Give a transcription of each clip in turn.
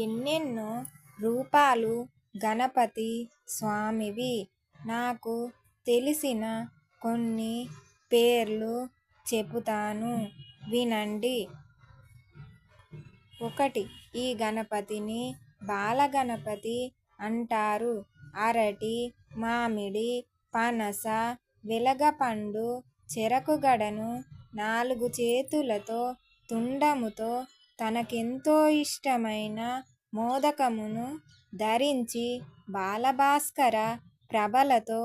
ఎన్నెన్నో రూపాలు గణపతి స్వామివి. నాకు తెలిసిన కొన్ని పేర్లు చెబుతాను వినండి. 1. ఈ గణపతిని బాలగణపతి అంటారు. అరటి, మామిడి, పనస, వెలగపండు, చెరకుగడను 4 చేతులతో తుండముతో తనకెంతో ఇష్టమైన మోదకమును ధరించి బాలభాస్కర ప్రభలతో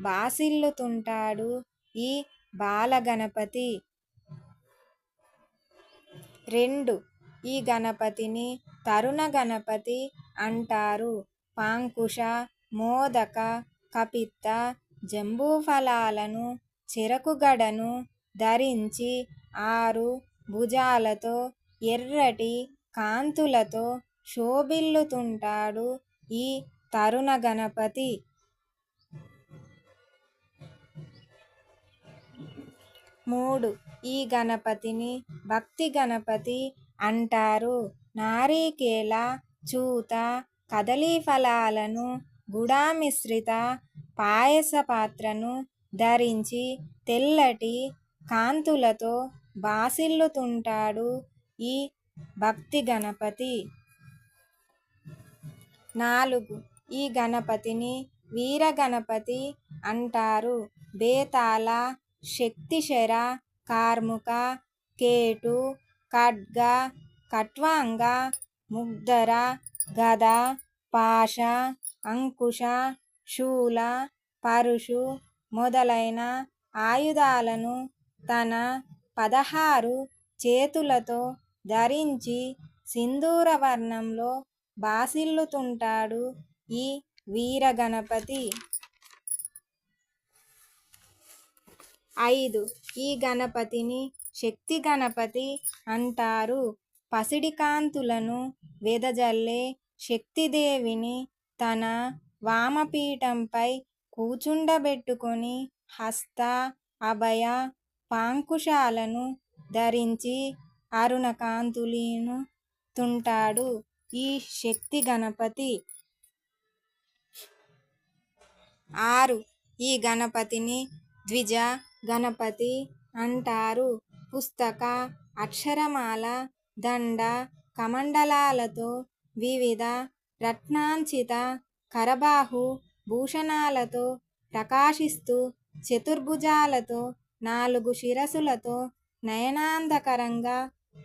బాసిల్లుతుంటాడు ఈ బాలగణపతి. 2. ఈ గణపతిని తరుణ గణపతి అంటారు. పాంకుశ, మోదక, కపిత్త, జంబూఫలాలను, చెరకుగడను ధరించి 6 భుజాలతో ఎర్రటి కాంతులతో శోభిల్లుతుంటాడు ఈ తరుణ గణపతి. 3. ఈ గణపతిని భక్తి గణపతి అంటారు. నారికేళ, చూత, కదలీ ఫలాలను, గుడామిశ్రిత పాయస పాత్రను ధరించి తెల్లటి కాంతులతో బాసిల్లుతుంటాడు ఈ భక్తి గణపతి. 4. ఈ గణపతిని వీర గణపతి అంటారు. బేతాళ, శక్తిశర, కార్ముక, కేటు, ఖడ్గ, ఖట్వాంగ, ముగ్ధర, గద, పాశ, అంకుశ, శూల, పరుశు మొదలైన ఆయుధాలను తన 16 చేతులతో ధరించి సింధూర వర్ణంలో బాసిల్లుతుంటాడు ఈ వీరగణపతి. 5. ఈ గణపతిని శక్తి గణపతి అంటారు. పసిడి కాంతులను వెదజల్లే శక్తిదేవిని తన వామపీఠంపై కూర్చుండబెట్టుకొని హస్త, అభయ, పాంకుశాలను ధరించి అరుణ కాంతులీను తుంటాడు ఈ శక్తి గణపతి. 6. ఈ గణపతిని ద్విజ గణపతి అంటారు. పుస్తక, అక్షరమాల, దండ, కమండలాలతో వివిధ రత్నాంచిత కరబాహు భూషణాలతో ప్రకాశిస్తూ చతుర్భుజాలతో 4 శిరసులతో నయనాందకరంగా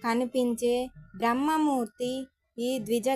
కనిపించే బ్రహ్మమూర్తి ఈ ద్విజ